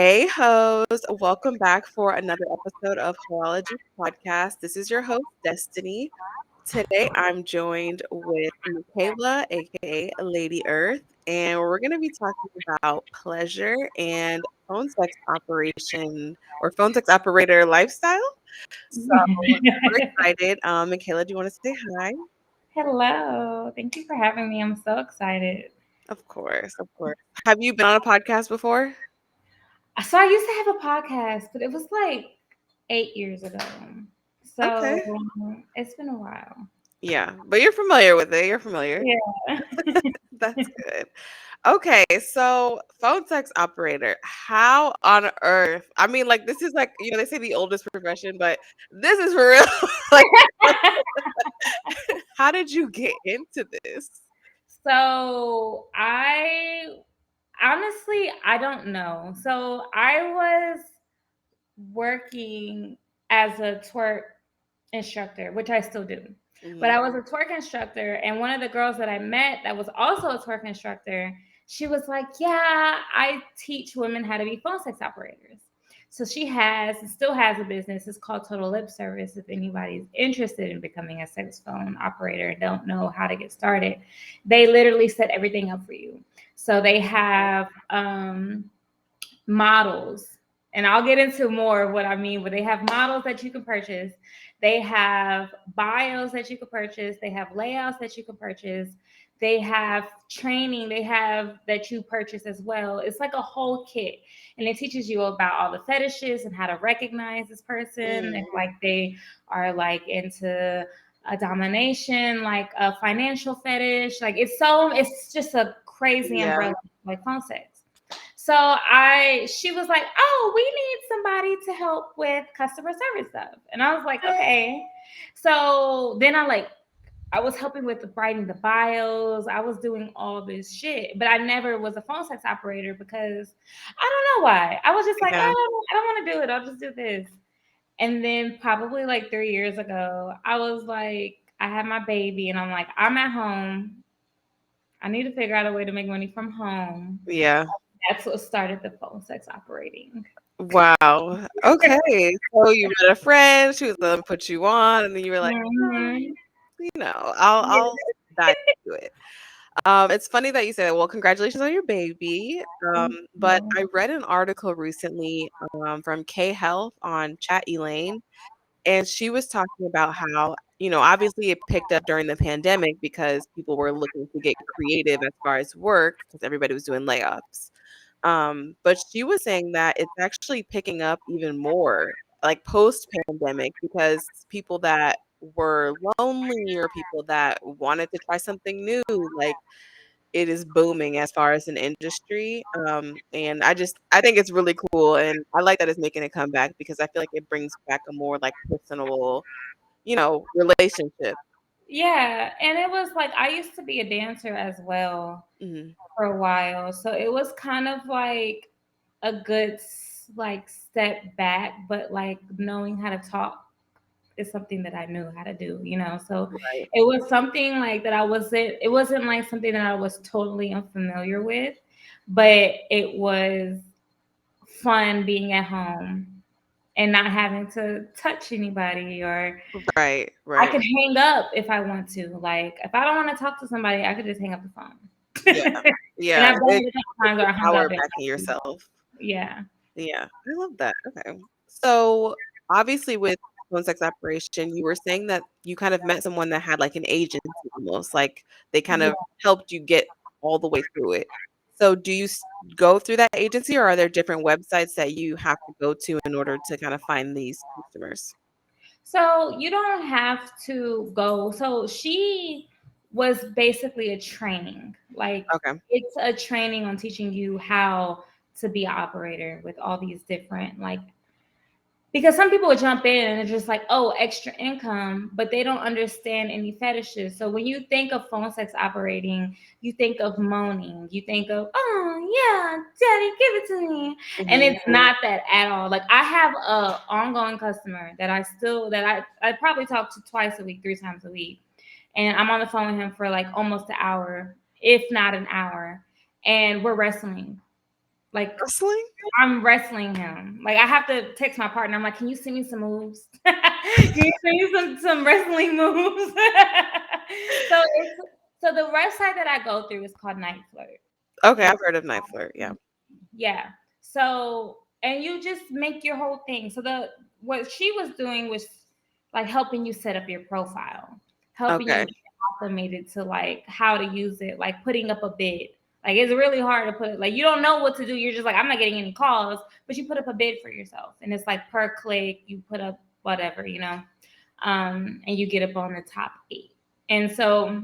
Hey, hoes. Welcome back for another episode of Hoeology Podcast. This is your host, Destiny. Today, I'm joined with Michaela, aka Ladi Earth, and we're going to be talking about pleasure and phone sex operation or phone sex operator lifestyle. So, we're excited. Michaela, do you want to say hi? Hello. Thank you for having me. I'm so excited. Of course, of course. Have you been on a podcast before? So I used to have a podcast, but it was like 8 years ago. Okay. So it's been a while. Yeah, but you're familiar with it. You're familiar. Yeah. That's good. Okay, so phone sex operator. How on earth? I mean, like this is like, they say the oldest profession, but this is for real. Like, how did you get into this? So I don't know. So I was working as a twerk instructor, which I still do. But Mhm. I was a twerk instructor, and one of the girls that I met that was also a twerk instructor, she was like, "Yeah, I teach women how to be phone sex operators." So she has and still has a business. It's called Total Lip Service. If anybody's interested in becoming a sex phone operator and don't know how to get started, they literally set everything up for you. So they have models, and I'll get into more of what I mean, but they have models that you can purchase. They have bios that you can purchase. They have layouts that you can purchase. They have training they have that you purchase as well. It's like a whole kit. And it teaches you about all the fetishes and how to recognize this person. If Mm, like they are like into a domination, like a financial fetish. Like it's just a crazy yeah. umbrella, like phone sex. So she was like, "Oh, we need somebody to help with customer service stuff." And I was like, "Okay." So then I was helping with writing the bios. I was doing all this shit, but I never was a phone sex operator because I don't know why. I was just like, Yeah. "Oh, I don't want to do it. I'll just do this." And then probably like 3 years ago, I was like, I had my baby, and I'm like, I'm at home. I need to figure out a way to make money from home. Yeah. That's what started the phone sex operating. Wow. Okay. So you met a friend, she was gonna put you on, and then you were like, Mhm. I'll dive into it. It's funny that you say that. Well, congratulations on your baby. But I read an article recently from K Health on Chat Elaine, and she was talking about how, obviously it picked up during the pandemic because people were looking to get creative as far as work because everybody was doing layoffs. But she was saying that it's actually picking up even more like post pandemic because people that were lonely or people that wanted to try something new, like it is booming as far as an industry. And I think it's really cool, and I like that it's making a comeback because I feel like it brings back a more like personable, relationship. Yeah, and it was like I used to be a dancer as well Mhm. for a while, so it was kind of like a good like step back, but like knowing how to talk is something that I knew how to do, you know. So Right. it was something like that it wasn't like something that I was totally unfamiliar with, but it was fun being at home and not having to touch anybody, or Right. I Right. could hang up if I want to. Like if I don't want to talk to somebody, I could just hang up the phone. Yeah. And Yeah. I've done It it a couple puts times the where I hung power up back in and yourself. yeah. Yeah, I love that. Okay. So, obviously with phone sex operation, you were saying that you kind of met someone that had like an agency almost, like they kind Yeah. of helped you get all the way through it. So, do you go through that agency or are there different websites that you have to go to in order to kind of find these customers? So you don't have to go. So she was basically a training. Like Okay. it's a training on teaching you how to be an operator with all these different like, because some people would jump in and it's just like, oh, extra income, but they don't understand any fetishes. So when you think of phone sex operating, you think of moaning, you think of, oh yeah, daddy, give it to me. And Mhm. it's not that at all. Like I have a ongoing customer that I probably talk to twice a week, 3 times a week. And I'm on the phone with him for like almost an hour, if not an hour. And we're wrestling Like Wrestling? I'm wrestling him. Like I have to text my partner. I'm like, can you send me some moves? Can you send me some wrestling moves? so it's so the website that I go through is called Night Flirt. Okay, And I've heard of Night Flirt. Yeah. yeah. So and you just make your whole thing. So the what she was doing was like helping you set up your profile, helping you Okay. get acclimated to like how to use it, like putting up a bid. Like it's really hard to put like you don't know what to do. You're just like, I'm not getting any calls, but you put up a bid for yourself. And it's like per click, you put up whatever, and you get up on the top 8. And so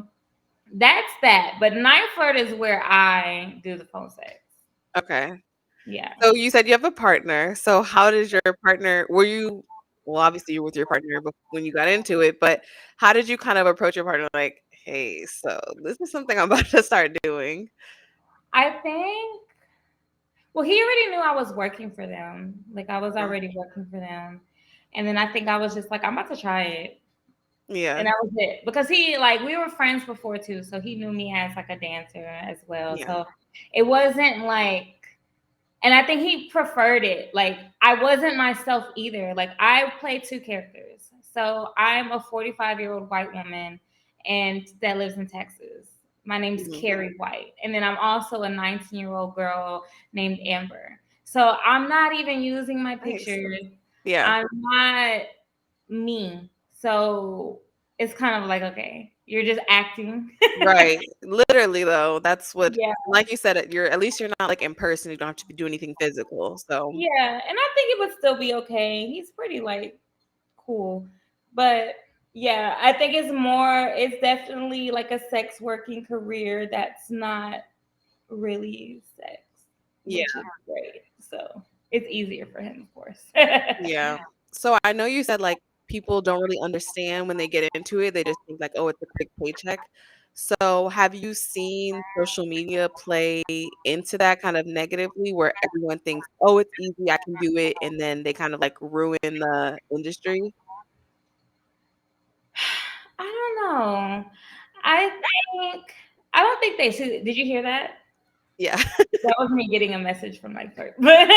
that's that. But Night Flirt is where I do the phone sex. Okay. Yeah. So you said you have a partner. So how did your partner were you well, obviously you were with your partner when you got into it, but how did you kind of approach your partner like, "Hey, so this is something I'm about to start doing." I think well, he already knew I was working for them. Like I was Okay. already working for them. And then I think I was just like, I'm about to try it. Yeah. And that was it. Because he like we were friends before too. So he knew me as like a dancer as well. Yeah. So it wasn't like and I think he preferred it. Like I wasn't myself either. Like I play 2 characters. So I'm a 45-year-old white woman and that lives in Texas. My name's Mhm. Carrie White. And then I'm also a 19-year-old girl named Amber. So I'm not even using my Nice. pictures. Yeah. I'm not me. So it's kind of like, okay, you're just acting. Right. Literally though, that's what Yeah. like you said, you're at least you're not like in person, you don't have to be doing anything physical. So, Yeah. And I think it would still be okay. He's pretty like cool. But yeah, I think it's definitely like a sex working career that's not really sex, yeah. which is great. So it's easier for him, of course. Yeah. So I know you said like people don't really understand when they get into it. They just think like, oh, it's a quick paycheck. So have you seen social media play into that kind of negatively where everyone thinks, oh, it's easy, I can do it, and then they kind of like ruin the industry? I don't know. I think I don't think they should. Did you hear that? Yeah. That was me getting a message from my clerk. But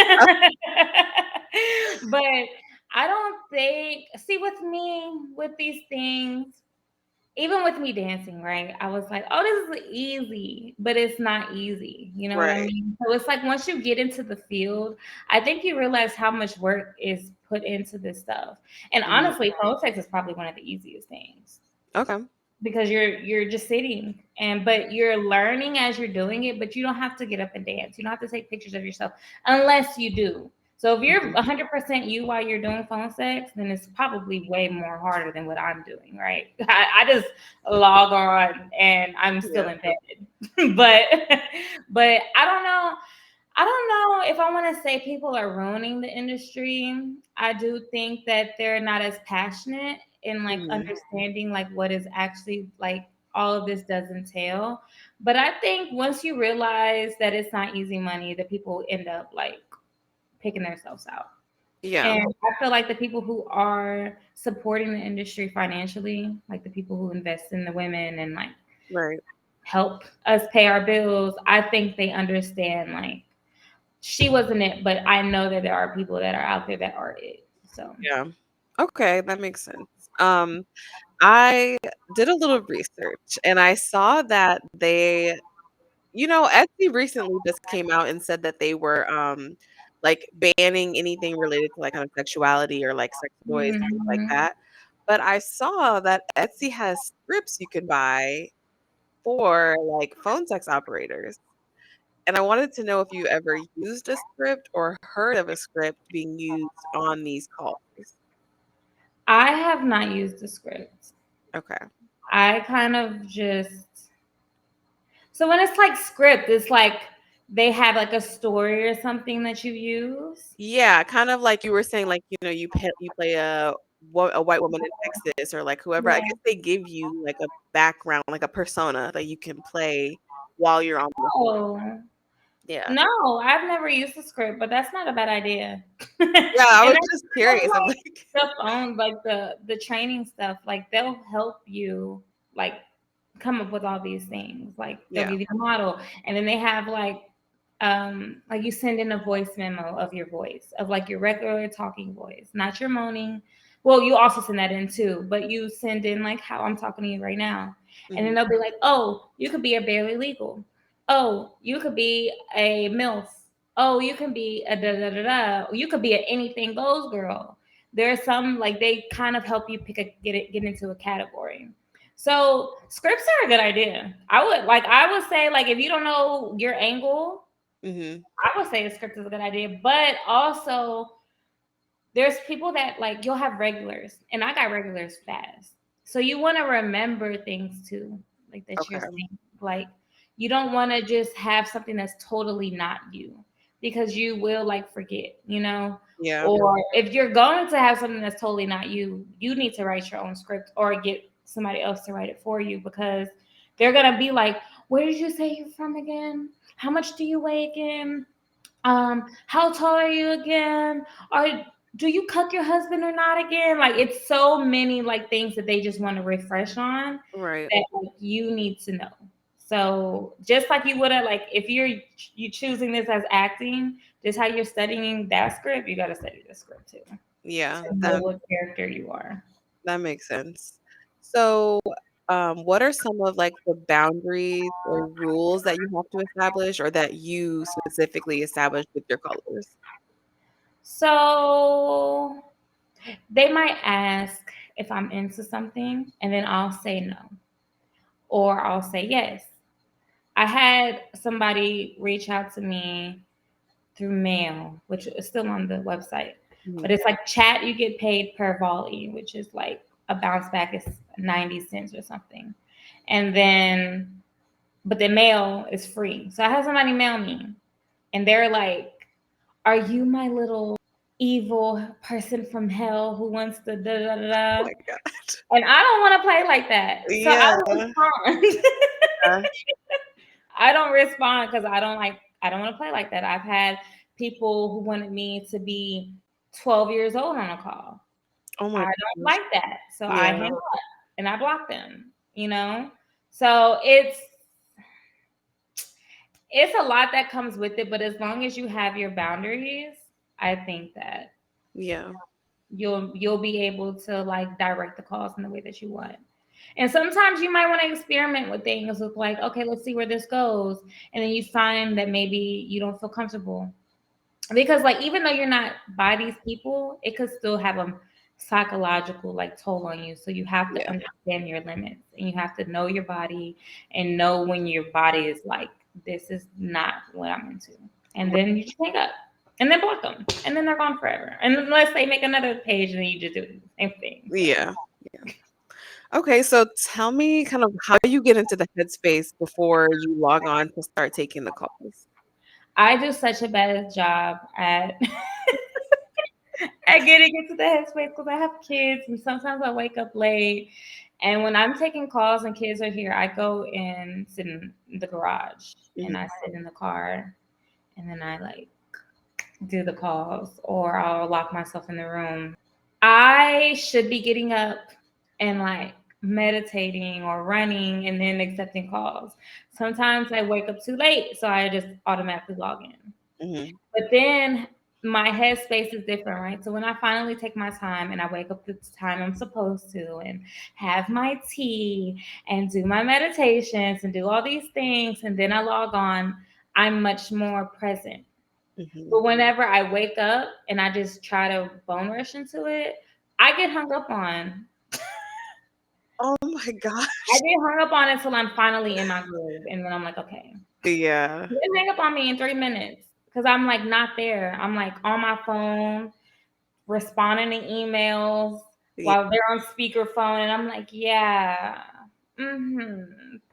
but I don't think see with me with these things, even with me dancing, right? I was like, oh, this is easy, but it's not easy. You know what I Right. mean? So it's like once you get into the field, I think you realize how much work is put into this stuff. And Mhm. honestly, phone sex is probably one of the easiest things Okay. because you're just sitting but you're learning as you're doing it, but you don't have to get up and dance. You don't have to take pictures of yourself unless you do. So if you're Mhm. 100% you while you're doing phone sex, then it's probably way more harder than what I'm doing, right? I just log on and I'm still Yeah. in bed. but but I don't know if I want to say people are ruining the industry. I do think that they're not as passionate in like Mhm. understanding like what is actually like all of this does entail. But I think once you realize that it's not easy money, that people end up like picking themselves out. Yeah. And I feel like the people who are supporting the industry financially, like the people who invest in the women and like Right. help us pay our bills, I think they understand like she wasn't it, but I know that there are people that are out there that are it. So Yeah. Okay, that makes sense. Um, I did a little research and I saw that Etsy recently just came out and said that they were like banning anything related to like kind of sexuality or like sex toys and stuff like mhm. that. But I saw that Etsy has scripts you can buy for like phone sex operators. And I wanted to know if you ever used a script or heard of a script being used on these calls. I have not used the script. Okay. I kind of just so when it's like script, it's like they have like a story or something that you use. Yeah, kind of like you were saying, like, you play a white woman in Texas or, like, whoever. I Yeah. guess they give you, like, a background, like, a persona that you can play while you're on the phone. Oh Yeah. no, I've never used the script, but that's not a bad idea. and Yeah, I was that's just kind of curious. I'm like like stuff on like the training stuff. Like they'll help you like come up with all these things. Like they'll yeah. give you a model, and then they have like like you send in a voice memo of your voice, of like your regular talking voice, not your moaning. Well, you also send that in too, but you send in like how I'm talking to you right now. And then they'll be like, oh, you could be a barely legal. Oh, you could be a MILF. Oh, you can be a da da da da. You could be a anything goes girl. There's some like they kind of help you get into a category. So scripts are a good idea. I would say like if you don't know your angle, I would say a script is a good idea. But also there's people that like you'll have regulars, and I got regulars fast. So you want to remember things too, like that you're Okay. saying. Like you don't want to just have something that's totally not you, because you will like forget, you know? Yeah. Or if you're going to have something that's totally not you, you need to write your own script or get somebody else to write it for you, because they're gonna be like, where did you say you're from again? How much do you weigh again? How tall are you again? Or do you cuck your husband or not again? Like it's so many like things that they just want to refresh on Right. that like, you need to know. So just like you would have, like if you choosing this as acting, just how you're studying that script, you got to study the script too Yeah. to know what character you are. That makes sense. So, what are some of like the boundaries or rules that you have to establish or that you specifically establish with your colors? So they might ask if I'm into something, and then I'll say no, or I'll say yes. I had somebody reach out to me through mail, which is still on the website, but Mhm. it's like chat, you get paid per volley, which is like a bounce back is 90 cents or something. And then, but the mail is free. So I had somebody mail me, and they're like, are you my little evil person from hell who wants to da da da Oh da? my God. And I don't want to play like that. So I Yeah. don't respond. Yeah. I don't respond because I don't want to play like that. I've had people who wanted me to be 12 years old on a call. Oh I my don't gosh. like that. So I Yeah. hang up and I block them, you know? So it's a lot that comes with it, but as long as you have your boundaries, I think that Yeah. you'll be able to like direct the calls in the way that you want. And sometimes you might want to experiment with things with like, okay, let's see where this goes. And then you find that maybe you don't feel comfortable. Because like even though you're not by these people, it could still have a psychological like toll on you. So you have to Yeah. understand your limits, and you have to know your body and know when your body is like, this is not what I'm into. And then you just hang up and then block them. And then they're gone forever. And unless they make another page and then you just do the same thing. So Yeah. Yeah. Okay, so tell me kind of how you get into the headspace before you log on to start taking the calls. I do such a bad job at at getting into the headspace because I have kids and sometimes I wake up late. And when I'm taking calls and kids are here, I go and sit in the garage and Mhm. I sit in the car and then I like do the calls, or I'll lock myself in the room. I should be getting up and like meditating or running and then accepting calls. Sometimes I wake up too late, so I just automatically log in. Mhm. But then my headspace is different, right? So when I finally take my time and I wake up at the time I'm supposed to and have my tea and do my meditations and do all these things, and then I log on, I'm much more present. Mhm. But whenever I wake up and I just try to bone rush into it, I get hung up on. Oh my I gosh. get hung up on until I'm finally in my groove. And then I'm like, okay, Yeah. you can hang up on me in 3 minutes. Cause I'm like not there. I'm like on my phone, responding to emails Yeah. while they're on speakerphone. And I'm like, yeah,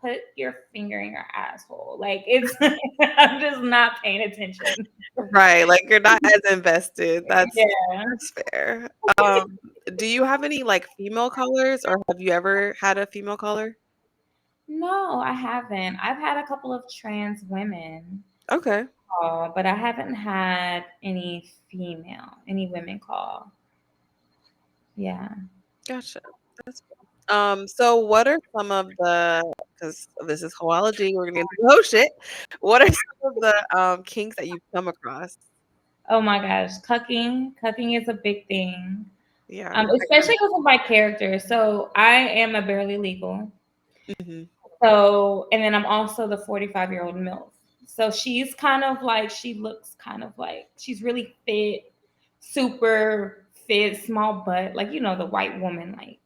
put your finger in your asshole. Like it's, I'm just not paying attention. Right, like, you're not as invested. Yeah. That's fair. Um, do you have any, like, female callers, or have you ever had a female caller? No, I haven't. I've had a couple of trans women Okay, call, but I haven't had any women call. Yeah. gotcha. That's cool. So what are some of the because this is Hoeology. We're gonna get into the whole shit. What are some of the kinks that you've come across? Oh my gosh, cucking is a big thing. Yeah. Especially because of my character. So I am a barely legal. Hmm. So, and then I'm also the 45-year-old MILF. So she's kind of like, she looks kind of like, she's really fit, super fit, small butt, like, the white woman, like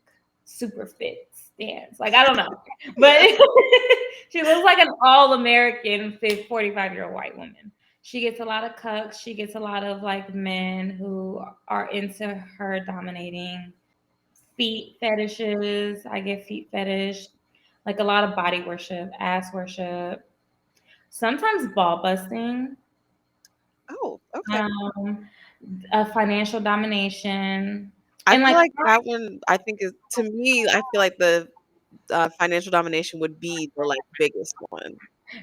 super fit stance. Like, I don't know. But Yeah. she looks like an all American fit 45-year-old white woman. She gets a lot of cucks. She gets a lot of like men who are into her dominating. Feet fetishes. I get feet fetish, like a lot of body worship, ass worship, sometimes ball busting, Oh, okay. um, financial domination, I and feel like like that one. I think is to me. I feel like the financial domination would be the like biggest one.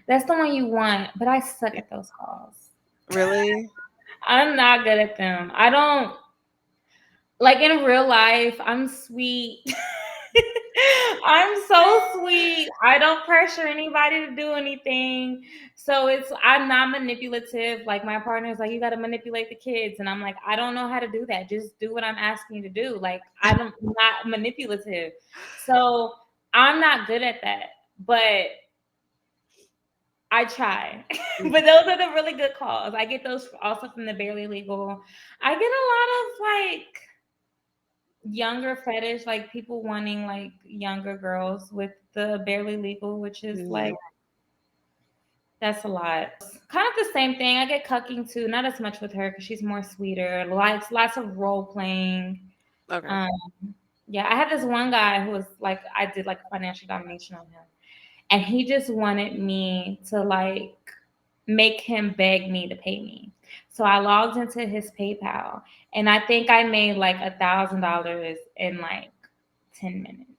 that's the one you want. But I suck Yeah. at those calls. Really? I'm not good at them. I don't like in real life. I'm sweet. I'm so sweet. I don't pressure anybody to do anything. So I'm not manipulative. Like my partner's like, you got to manipulate the kids. And I'm like, I don't know how to do that. Just do what I'm asking you to do. Like I'm not manipulative. So I'm not good at that. But I try. Mm. But those are the really good calls. I get those also from the barely legal. I get a lot of like younger fetish, like people wanting like younger girls with the barely legal, which is like Mhm. that's a lot. Kind of the same thing. I get cucking too, not as much with her because she's more sweeter. Likes lots of role playing. Okay. Um, yeah, I had this one guy who was like, I did like financial domination on him, and he just wanted me to like make him beg me to pay me. So I logged into his PayPal, and I think I made like $1,000 in like 10 minutes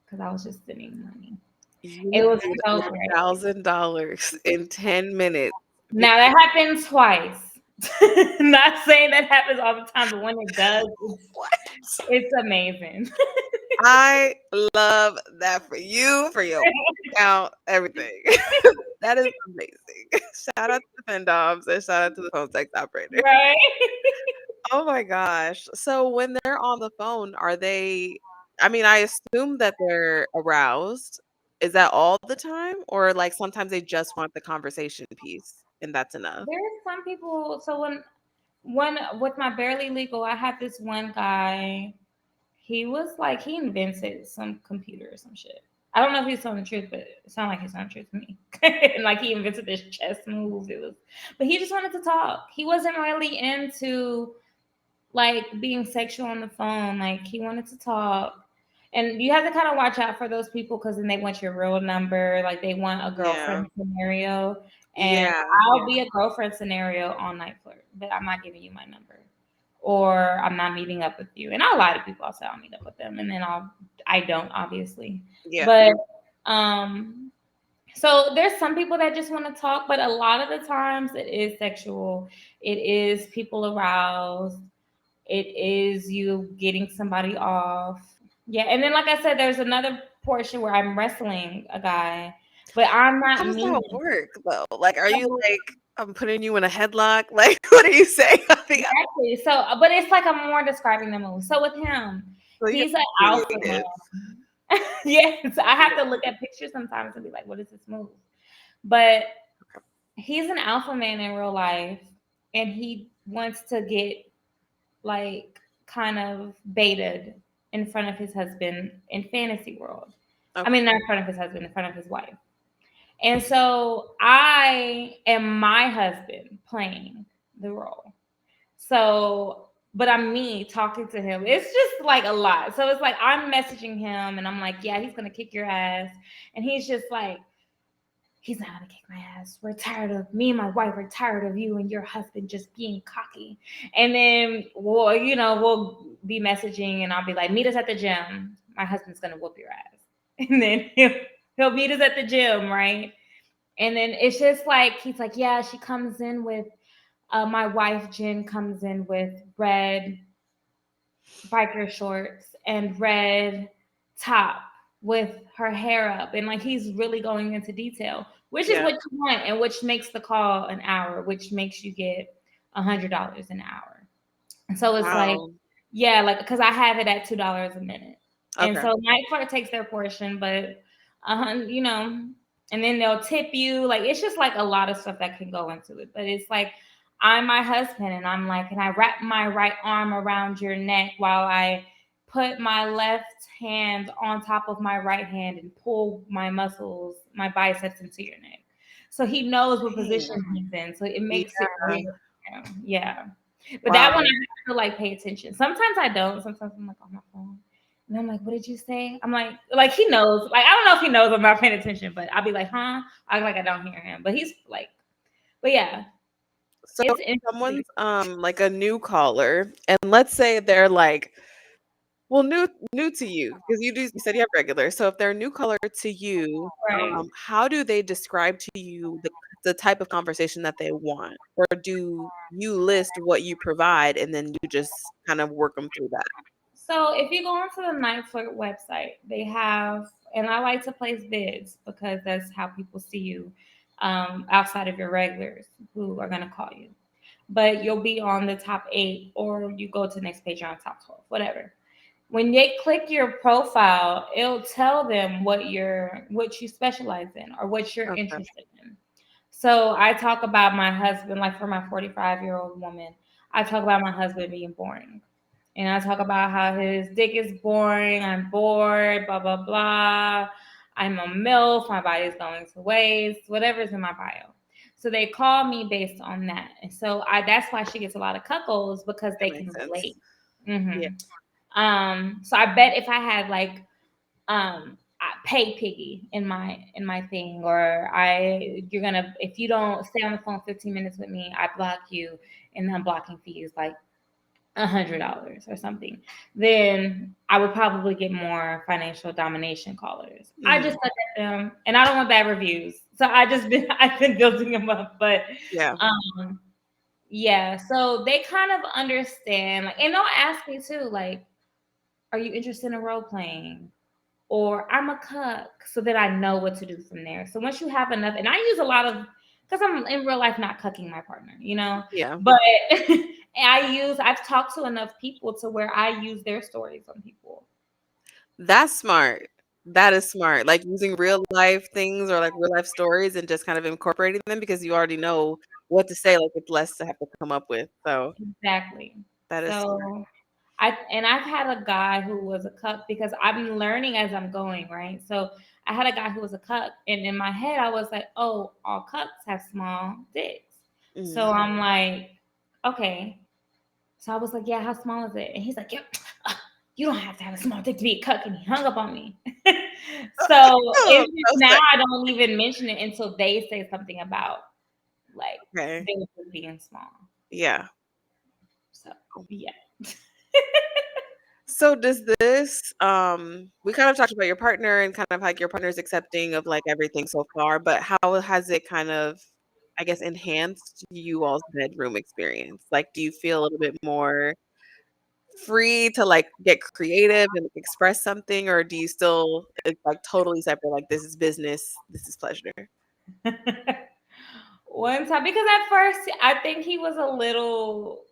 because I was just sending money. It You was made so great. $1,000 in 10 minutes. Now that happened twice. Not saying that happens all the time, but when it does, What? it's amazing. I love that for you, for your account, everything. That is amazing. Shout out to the Fendoms and shout out to the phone sex operator. Right? Oh my gosh. So when they're on the phone, are they I mean, I assume that they're aroused. Is that all the time? Or like sometimes they just want the conversation piece and that's enough? There's some people. So when with my barely legal, I had this one guy. He was like he invented some computer or some shit. I don't know if he's telling the truth, but it sounded like he's telling the truth to me. And like he invented this chess move. But he just wanted to talk. He wasn't really into like being sexual on the phone. Like he wanted to talk. And you have to kind of watch out for those people because then they want your real number. Like they want a Yeah. girlfriend scenario. And Yeah. I'll be a girlfriend scenario on Night Flirt, but I'm not giving you my number. Or I'm not meeting up with you. And I'll lie to people, I'll say I'll meet up with them. And then I don't obviously. Yeah. But so there's some people that just want to talk, but a lot of the times it is sexual. It is people aroused. It is you getting somebody off. Yeah, and then like I said, there's another portion where I'm wrestling a guy, but I'm How not does me. that work though? Like, are you like, I'm putting you in a headlock? Like, what are you saying? I think Exactly. So, but it's like I'm more describing the move. So with him, so you're he's an alpha man. creative. Yes, I have to look at pictures sometimes and be like, "What is this move?" But he's an alpha man in real life, and he wants to get like kind of baited in front of his husband in fantasy world. I Okay. mean, not in front of his husband, in front of his wife. And so I am my husband playing the role. So, but I'm me talking to him. It's just like a lot. So it's like I'm messaging him and I'm like, yeah, he's going to kick your ass. And he's just like, he's not gonna kick my ass. We're tired of me and my wife are tired of you and your husband just being cocky. And then we'll be messaging and I'll be like, meet us at the gym. My husband's gonna whoop your ass. And then he'll meet us at the gym, right? And then it's just like he's like, yeah, she comes in with my wife Jen comes in with red biker shorts and red top with her hair up, and like he's really going into detail, which is Yeah. what you want, and which makes the call an hour, which makes you get $100 an hour. And so it's like, Wow. yeah, like because I have it at $2 a minute, and Okay. so Night Flirt takes their portion, but you know, and then they'll tip you. Like it's just like a lot of stuff that can go into it, but it's like I'm my husband, and I'm like, and I wrap my right arm around your neck while I put my left hand on top of my right hand and pull my muscles, my biceps into your neck. So he knows what Dang. position he's in. So it makes it Yeah. real. Yeah. But that one I Wow. have to like pay attention. Sometimes I don't. Sometimes I'm like on my phone. And I'm like, what did you say? I'm like he knows. Like I don't know if he knows I'm not paying attention, but I'll be like, huh? I act like I don't hear him. But he's like, but yeah, So it's interesting. someone's like a new caller, and let's say they're like, well, new to you because you said you have regular. So if they're a new caller to you, Right. how do they describe to you the type of conversation that they want, or do you list what you provide and then you just kind of work them through that? So if you go onto the Night Flirt website, they have, and I like to place bids because that's how people see you outside of your regulars who are going to call you. But you'll be on the top 8, or you go to the next page, you're on top 12, whatever. When they click your profile, it'll tell them what you specialize in or what you're Okay. interested in. So I talk about my husband, like for my 45-year-old woman, I talk about my husband being boring. And I talk about how his dick is boring, I'm bored, blah, blah, blah. I'm a MILF, my body's going to waste, whatever's in my bio. So they call me based on that. And so that's why she gets a lot of cuckolds because That they makes can sense. relate. Yeah. So I bet if I had like pay piggy in my thing, or you're gonna, if you don't stay on the phone 15 minutes with me, I block you, and the unblocking fee is like $100 or something, then I would probably get more financial domination callers. I just Hmm. look at them, and I don't want bad reviews, so I've been building them up, but Yeah. um yeah, so they kind of understand, like, and they'll ask me too, like, are you interested in role playing? Or I'm a cuck, so that I know what to do from there. So once you have enough, and I use a lot of, because I'm in real life not cucking my partner, Yeah. but I've talked to enough people to where I use their stories on people. That's smart. That is smart. Like using real life things or like real life stories and just kind of incorporating them because you already know what to say. Like it's less to have to come up with. So Exactly. that is smart. So I've had a guy who was a cuck because I'm learning as I'm going, right? So I had a guy who was a cuck, and in my head I was like, oh, all cucks have small dicks. So Mhm. I'm like, okay. So I was like, yeah, how small is it? And he's like, yeah, you don't have to have a small dick to be a cuck. And he hung up on me. So Oh, it's just so now sad. I don't even mention it until they say something about like Okay. they being small. Yeah. So yeah. So does this we kind of talked about your partner and kind of like your partner's accepting of like everything so far, but how has it kind of I guess enhanced you all's bedroom experience? Like do you feel a little bit more free to like get creative and express something, or do you still it's like totally separate, like this is business, this is pleasure? One time, because at first I think he was a little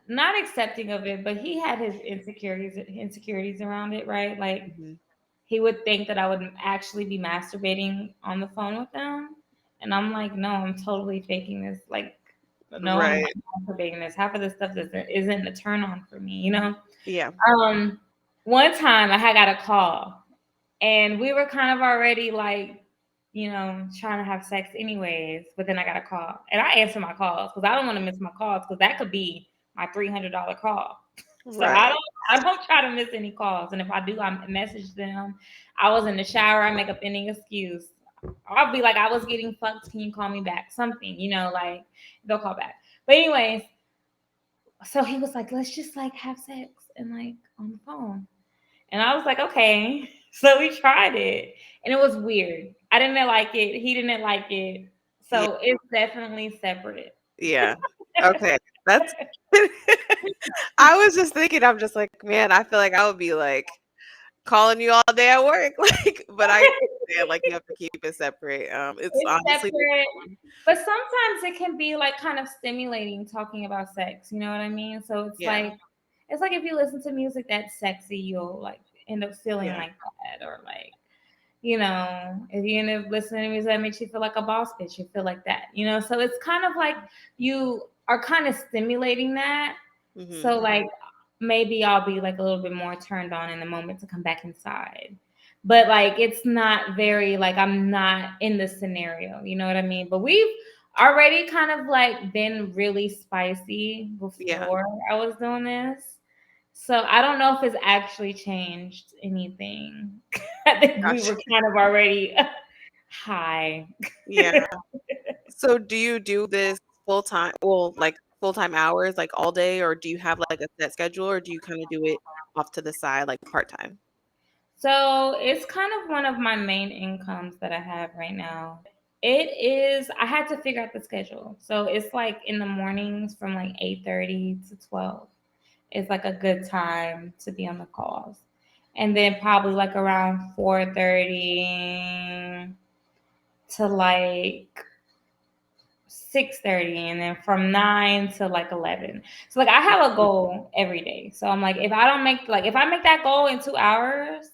not accepting of it, but he had his insecurities around it, right? Like Mhm. he would think that I would actually be masturbating on the phone with them. And I'm like, no, I'm totally faking this. Like, no, I'm Right. not masturbating this. Half of this stuff isn't a turn on for me. Yeah. Um, One time I had got a call, and we were kind of already like, trying to have sex anyways. But then I got a call, and I answer my calls because I don't want to miss my calls because that could be my $300 call. So I Right. don't I don't try to miss any calls. And if I do, I message them. I was in the shower, I make up any excuse. I'll be like, I was getting fucked, can you call me back? Something, like they'll call back. But anyways, so he was like, let's just like have sex and like on the phone. And I was like, okay. So we tried it. And it was weird. I didn't like it. He didn't like it. Yeah. So it's definitely separate. Yeah. Okay. That's I was just thinking, I'm just like, man, I feel like I would be like calling you all day at work. Like, but I understand, like, you have to keep it separate. It's It's honestly separate. But sometimes it can be like kind of stimulating talking about sex. You know what I mean? So yeah, it's like if you listen to music that's sexy, you'll like end up feeling yeah, like that, or like, you know, if you end up listening to music that makes you feel like a boss bitch, you feel like that. You know, so it's kind of like you are kind of stimulating that. hmm So like maybe I'll be like a little bit more turned on in the moment to come back inside. But like it's not very like I'm not in the scenario, you know what I mean? But we've already kind of like been really spicy yeah. before I was doing this. So I don't know if it's actually changed anything. I think we Gosh, were kind of already high. yeah. So, do you do this full time? Well, like full time hours, like all day, or do you have like a set schedule, or do you kind of do it off to the side, like part time? So it's kind of one of my main incomes that I have right now. It is, I had to figure out the schedule. So it's like in the mornings from like 8:30 to 12. It's like a good time to be on the calls. And then probably like around 4:30 to like 6:30, and then from 9 to like 11. So like I have a goal every day. So I'm like, if I don't make like if I make that goal in 2 hours,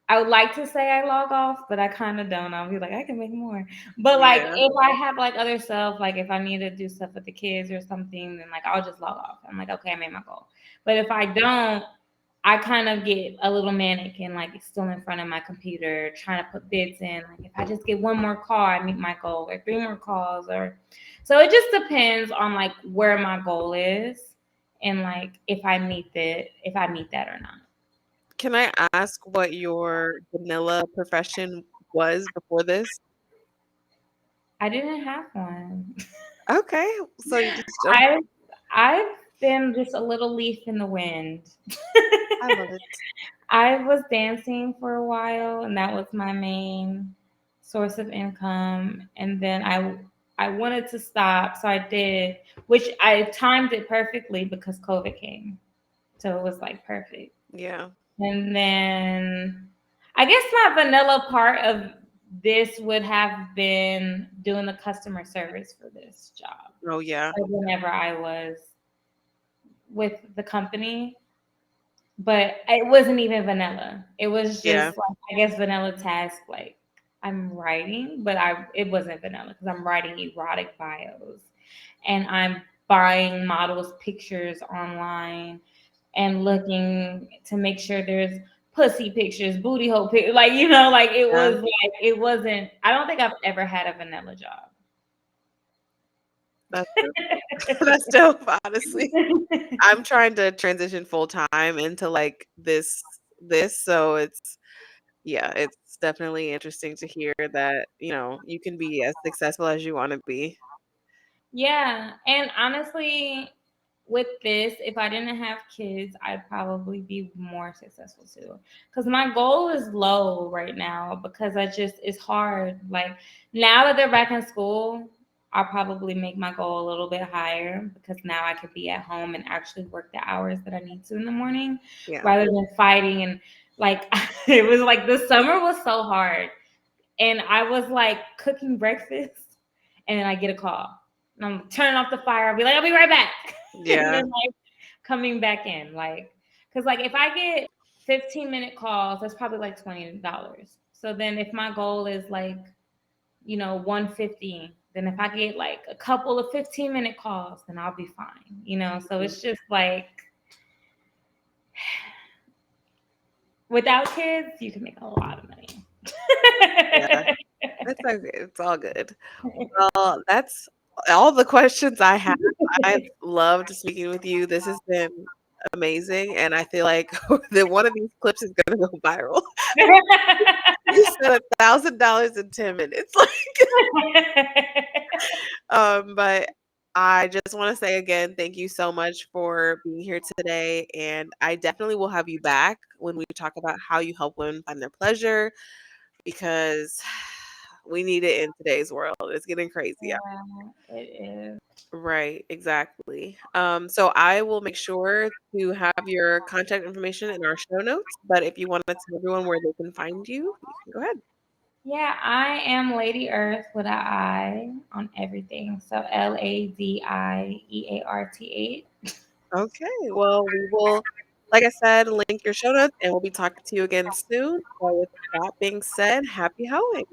I would like to say I log off, but I kind of don't. I'll be like, I can make more. But like Yeah. if I have like other stuff, like if I need to do stuff with the kids or something, then like I'll just log off. I'm like, okay, I made my goal. But if I don't, I kind of get a little manic and like still in front of my computer trying to put bids in. Like if I just get one more call, I meet my goal, or three more calls, or so it just depends on like where my goal is and like if I meet that or not. Can I ask what your vanilla profession was before this? I didn't have one. Okay, so you just jumped. I I've been just a little leaf in the wind. I love it. I was dancing for a while, and that was my main source of income. And then I wanted to stop, so I did, which I timed it perfectly because COVID came, so it was like perfect. Yeah. And then I guess my vanilla part of this would have been doing the customer service for this job. Oh, yeah. Like whenever I was with the company, but it wasn't even vanilla. It was Yeah. just like I guess vanilla task. Like I'm writing, but I it wasn't vanilla because I'm writing erotic bios, and I'm buying models' pictures online and looking to make sure there's pussy pictures, booty hole pictures. Like you know, like it Yeah. was like it wasn't. I don't think I've ever had a vanilla job. That's dope. That's dope, honestly. I'm trying to transition full time into like this, so it's yeah, it's definitely interesting to hear that, you can be as successful as you want to be. Yeah, and honestly, with this, if I didn't have kids, I'd probably be more successful too. Because my goal is low right now because I just it's hard. Like now that they're back in school, I'll probably make my goal a little bit higher because now I could be at home and actually work the hours that I need to in the morning Yeah. rather than fighting and like it was like the summer was so hard. And I was like cooking breakfast and then I get a call. And I'm turning off the fire. I'll be like, I'll be right back. And Yeah. then like coming back in. Like, cause like if I get 15-minute calls, that's probably like $20. So then if my goal is like, 150, then if I get like a couple of 15-minute calls, then I'll be fine. So Mhm. it's just like without kids, you can make a lot of money. Yeah. It's okay. It's all good. Well, that's all the questions I have. I've loved speaking with you. This has been amazing, and I feel like that one of these clips is gonna go viral. You said $1,000 in 10 minutes. But I just want to say again, thank you so much for being here today. And I definitely will have you back when we talk about how you help women find their pleasure because we need it in today's world. It's getting crazy. Yeah, it is. Right, exactly. So I will make sure to have your contact information in our show notes. But if you want to tell everyone where they can find you can go ahead. Yeah, I am Lady Earth with an I on everything. So LADIEARTH. Okay, well, we will, like I said, link your show notes and we'll be talking to you again soon. So with that being said, happy hoeing.